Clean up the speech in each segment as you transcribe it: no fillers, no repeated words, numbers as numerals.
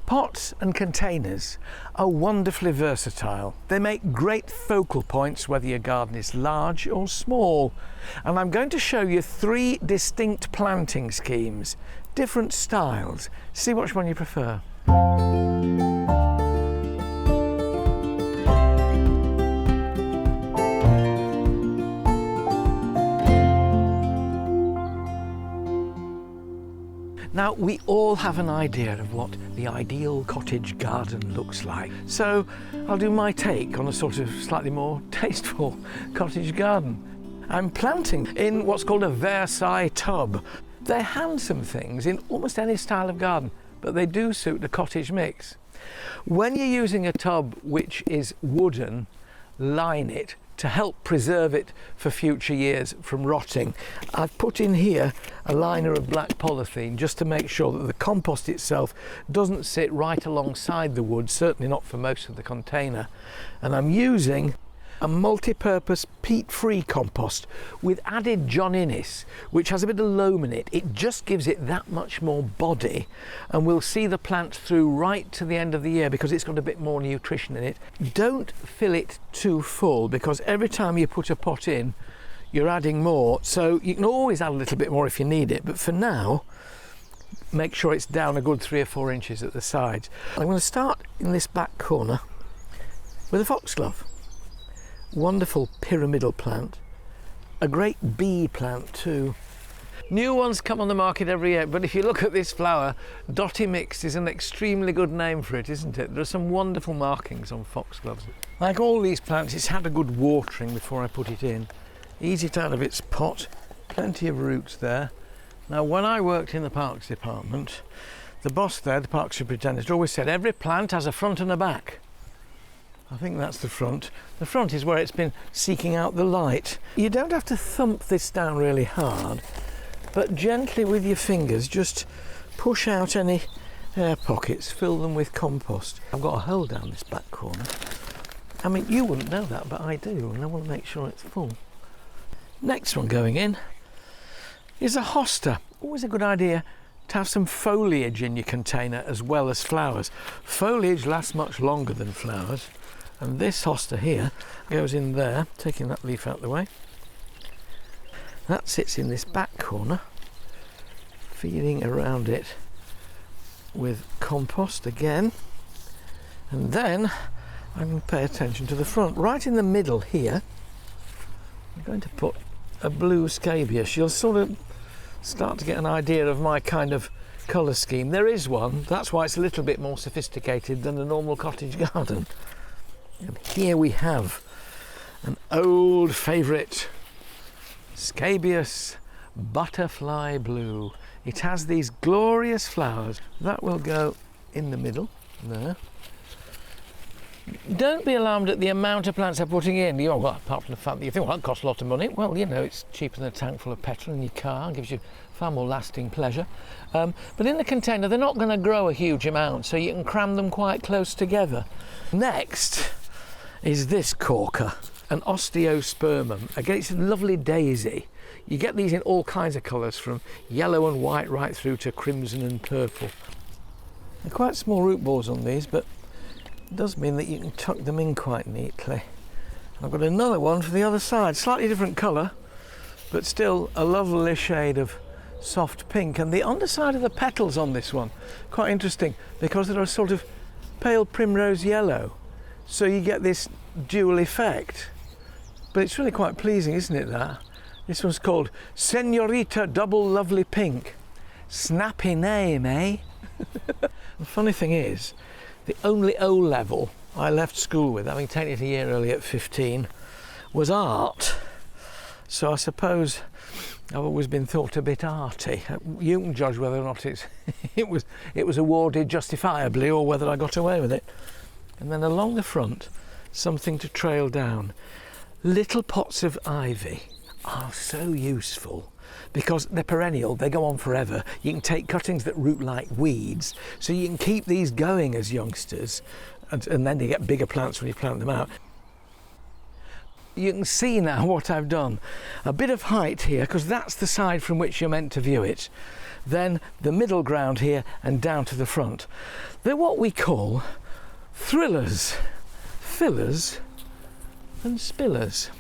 Pots and containers are wonderfully versatile. They make great focal points whether your garden is large or small. And I'm going to show you 3 distinct planting schemes, different styles. See which one you prefer. Now, we all have an idea of what the ideal cottage garden looks like. So I'll do my take on a sort of slightly more tasteful cottage garden. I'm planting in what's called a Versailles tub. They're handsome things in almost any style of garden, but they do suit the cottage mix. When you're using a tub which is wooden, line it to help preserve it for future years from rotting. I've put in here a liner of black polythene just to make sure that the compost itself doesn't sit right alongside the wood, certainly not for most of the container. And I'm using a multi-purpose peat-free compost with added John Innes, which has a bit of loam in it. It just gives it that much more body, and we'll see the plant through right to the end of the year because it's got a bit more nutrition in it. Don't fill it too full because every time you put a pot in, you're adding more. So you can always add a little bit more if you need it, but for now, make sure it's down a good 3 or 4 inches at the sides. I'm going to start in this back corner with a foxglove. Wonderful pyramidal plant, a great bee plant too. New ones come on the market every year, but if you look at this flower, Dotty Mixed is an extremely good name for it, isn't it? There are some wonderful markings on foxgloves. Like all these plants, it's had a good watering before I put it in. Easy it out of its pot, plenty of roots there. Now, when I worked in the parks department, the boss there, the park superintendent, always said every plant has a front and a back. I think that's the front. The front is where it's been seeking out the light. You don't have to thump this down really hard, but gently with your fingers just push out any air pockets, fill them with compost. I've got a hole down this back corner. I mean, you wouldn't know that, but I do, and I want to make sure it's full. Next one going in is a hosta. Always a good idea to have some foliage in your container as well as flowers. Foliage lasts much longer than flowers. And this hosta here goes in there, taking that leaf out of the way. That sits in this back corner, feeding around it with compost again. And then I'm going to pay attention to the front. Right in the middle here, I'm going to put a blue scabious. You'll sort of start to get an idea of my kind of colour scheme. There is one, that's why it's a little bit more sophisticated than a normal cottage garden. And here we have an old favourite, scabious butterfly blue. It has these glorious flowers. That will go in the middle there. Don't be alarmed at the amount of plants I'm putting in. Well, apart from the fact that you think, well, that costs a lot of money. Well, you know, it's cheaper than a tank full of petrol in your car. It gives you far more lasting pleasure. But in the container, they're not going to grow a huge amount, so you can cram them quite close together. Next is this corker, an osteospermum. Again, it's a lovely daisy. You get these in all kinds of colours, from yellow and white right through to crimson and purple. They're quite small root balls on these, but it does mean that you can tuck them in quite neatly. I've got another one for the other side, slightly different colour, but still a lovely shade of soft pink. And the underside of the petals on this one, quite interesting, because they're a sort of pale primrose yellow. So you get this dual effect. But it's really quite pleasing, isn't it, that? This one's called Senorita Double Lovely Pink. Snappy name, eh? The funny thing is, the only O level I left school with, having taken it a year early at 15, was art. So I suppose I've always been thought a bit arty. You can judge whether or not it was awarded justifiably or whether I got away with it. And then along the front, something to trail down. Little pots of ivy are so useful because they're perennial, they go on forever. You can take cuttings that root like weeds, so you can keep these going as youngsters, and then you get bigger plants when you plant them out. You can see now what I've done. A bit of height here, because that's the side from which you're meant to view it. then the middle ground here and down to the front. They're what we call thrillers, fillers and spillers.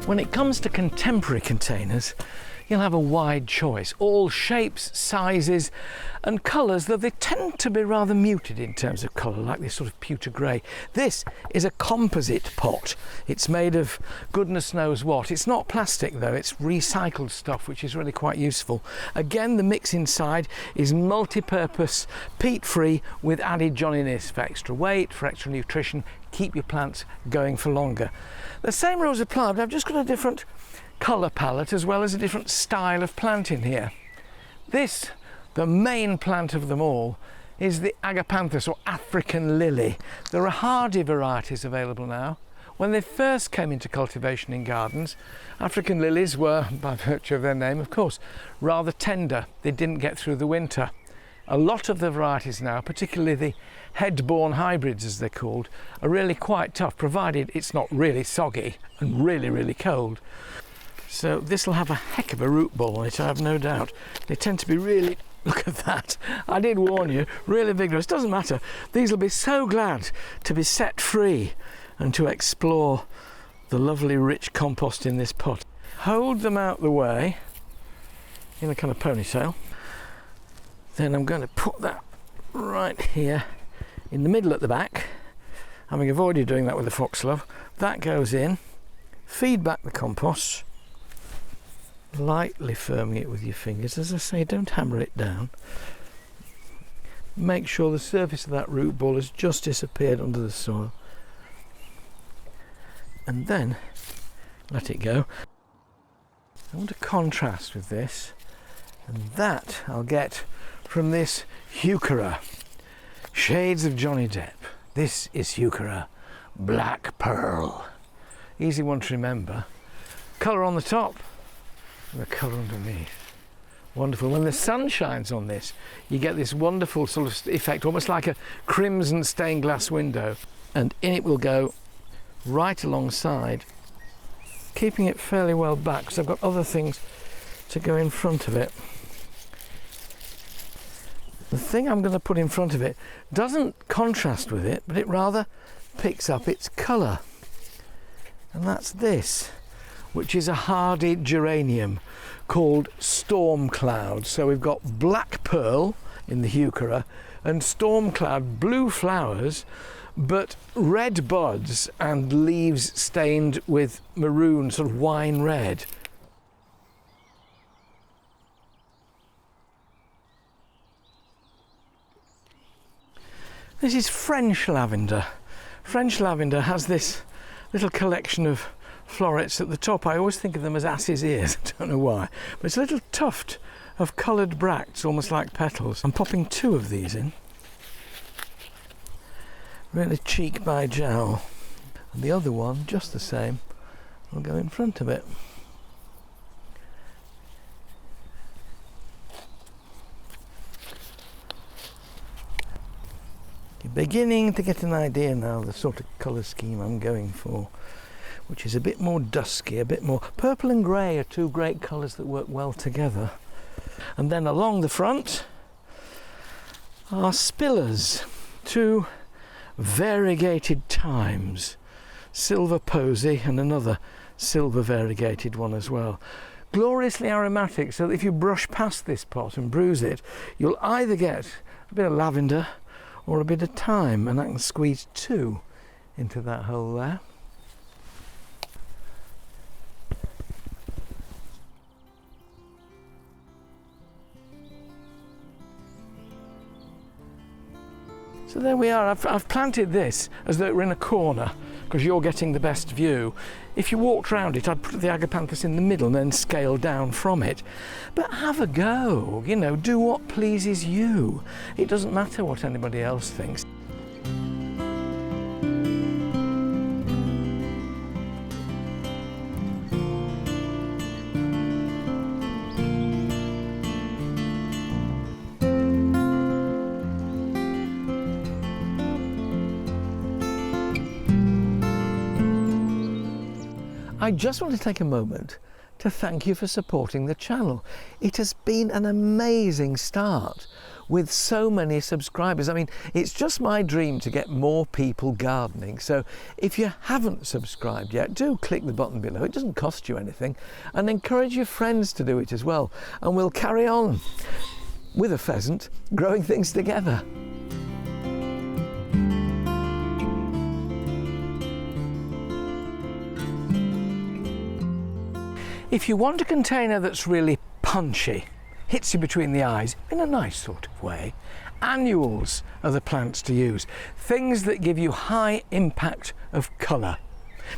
When it comes to contemporary containers, you'll have a wide choice, all shapes, sizes and colours, though they tend to be rather muted in terms of colour, like this sort of pewter grey. This is a composite pot. It's made of goodness knows what. It's not plastic though, it's recycled stuff, which is really quite useful. Again, the mix inside is multi-purpose, peat-free, with added johnniness for extra weight, for extra nutrition, keep your plants going for longer. The same rules apply, but I've just got a different colour palette as well as a different style of plant in here. This, the main plant of them all, is the agapanthus or African lily. There are hardy varieties available now. When they first came into cultivation in gardens, African lilies were, by virtue of their name of course, rather tender. They didn't get through the winter. A lot of the varieties now, particularly the head-borne hybrids as they're called, are really quite tough, provided it's not really soggy and really cold. So this will have a heck of a root ball on it, I have no doubt. They tend to be really, look at that, I did warn you, really vigorous. Doesn't matter, these will be so glad to be set free and to explore the lovely rich compost in this pot. Hold them out the way in a kind of ponytail. Then I'm going to put that right here in the middle at the back, having avoided doing that with the foxglove. That goes in, feed back the compost, lightly firming it with your fingers. As I say, don't hammer it down. Make sure the surface of that root ball has just disappeared under the soil. And then let it go. I want to contrast with this, and that I'll get from this heuchera. Shades of Johnny Depp. This is heuchera Black Pearl. Easy one to remember. Colour on the top and the colour underneath. Wonderful. When the sun shines on this, you get this wonderful sort of effect, almost like a crimson stained glass window. And in it will go right alongside, keeping it fairly well back, because I've got other things to go in front of it. The thing I'm going to put in front of it doesn't contrast with it, but it rather picks up its colour. And that's this, which is a hardy geranium called Storm Cloud. So we've got black pearl in the heuchera and Storm Cloud, blue flowers, but red buds and leaves stained with maroon, sort of wine red. This is French lavender. French lavender has this little collection of florets at the top. I always think of them as ass's ears, I don't know why. But it's a little tuft of coloured bracts, almost like petals. I'm popping 2 of these in. Really cheek by jowl. And the other one, just the same, will go in front of it. You're beginning to get an idea now of the sort of colour scheme I'm going for, which is a bit more dusky, a bit more purple and grey are 2 great colours that work well together. And then along the front are spillers, 2 variegated thymes, silver posy and another silver variegated one as well. Gloriously aromatic, so that if you brush past this pot and bruise it, you'll either get a bit of lavender or a bit of thyme, and I can squeeze 2 into that hole there. So there we are. I've planted this as though it were in a corner, because you're getting the best view. If you walked around it, I'd put the agapanthus in the middle and then scale down from it. But have a go, you know, do what pleases you. It doesn't matter what anybody else thinks. I just want to take a moment to thank you for supporting the channel. It has been an amazing start with so many subscribers. I mean, it's just my dream to get more people gardening. So if you haven't subscribed yet, do click the button below. It doesn't cost you anything, and encourage your friends to do it as well. And we'll carry on with a pheasant, growing things together. If you want a container that's really punchy, hits you between the eyes in a nice sort of way, annuals are the plants to use. Things that give you high impact of colour.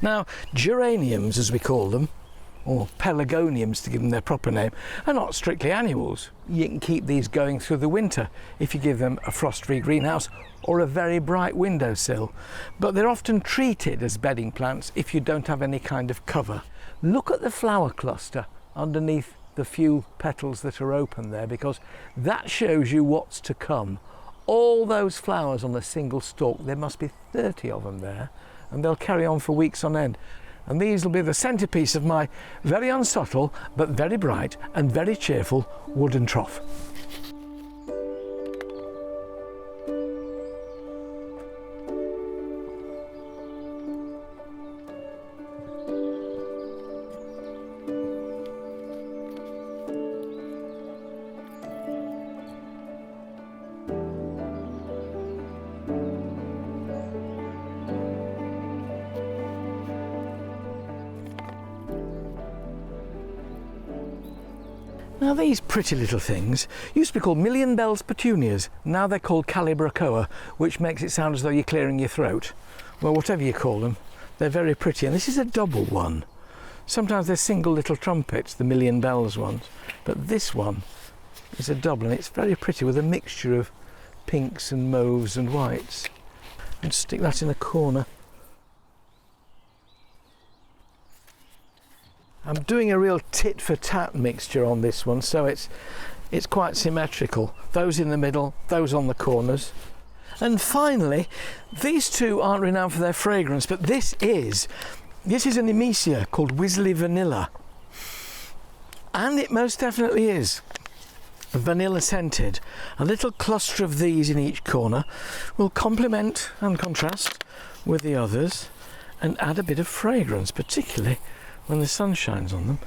Now, geraniums, as we call them, or pelargoniums to give them their proper name, are not strictly annuals. You can keep these going through the winter if you give them a frost-free greenhouse or a very bright windowsill. But they're often treated as bedding plants if you don't have any kind of cover. Look at the flower cluster underneath the few petals that are open there, because that shows you what's to come. All those flowers on a single stalk, there must be 30 of them there, and they'll carry on for weeks on end. And these will be the centrepiece of my very unsubtle but very bright and very cheerful wooden trough. Now these pretty little things used to be called million bells petunias. Now they're called calibrachoa, which makes it sound as though you're clearing your throat. Well, whatever you call them, they're very pretty. And this is a double one. Sometimes they're single little trumpets, the million bells ones, but this one is a double, and it's very pretty with a mixture of pinks and mauves and whites. And stick that in a corner. I'm doing a real tit-for-tat mixture on this one, so it's quite symmetrical. Those in the middle, those on the corners. And finally, these two aren't renowned for their fragrance, but this is an Nemesia called Wisley Vanilla. And it most definitely is vanilla scented. A little cluster of these in each corner will complement and contrast with the others and add a bit of fragrance, particularly when the sun shines on them.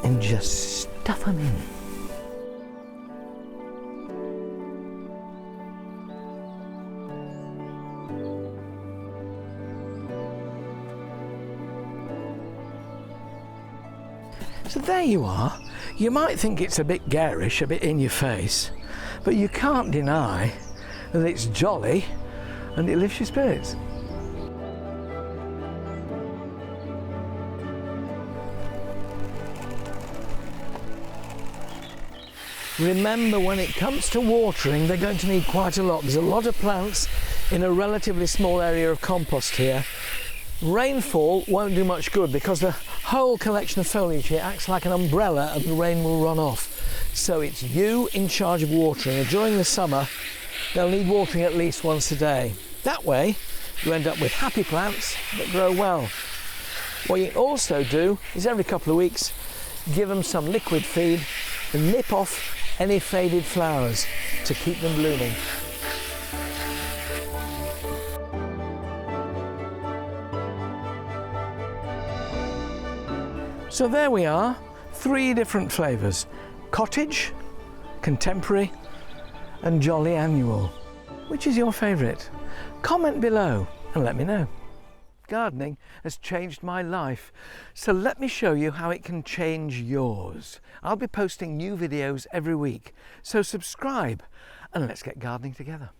And just stuff them in. So there you are. You might think it's a bit garish, a bit in your face, but you can't deny that it's jolly and it lifts your spirits. Remember, when it comes to watering, they're going to need quite a lot. There's a lot of plants in a relatively small area of compost here. Rainfall won't do much good because the whole collection of foliage here acts like an umbrella and the rain will run off. So it's you in charge of watering, and during the summer they'll need watering at least once a day. That way you end up with happy plants that grow well. What you can also do is every couple of weeks give them some liquid feed and nip off any faded flowers to keep them blooming. So there we are, 3 different flavours: cottage, contemporary and jolly annual. Which is your favourite? Comment below and let me know. Gardening has changed my life, so let me show you how it can change yours. I'll be posting new videos every week, so subscribe and let's get gardening together.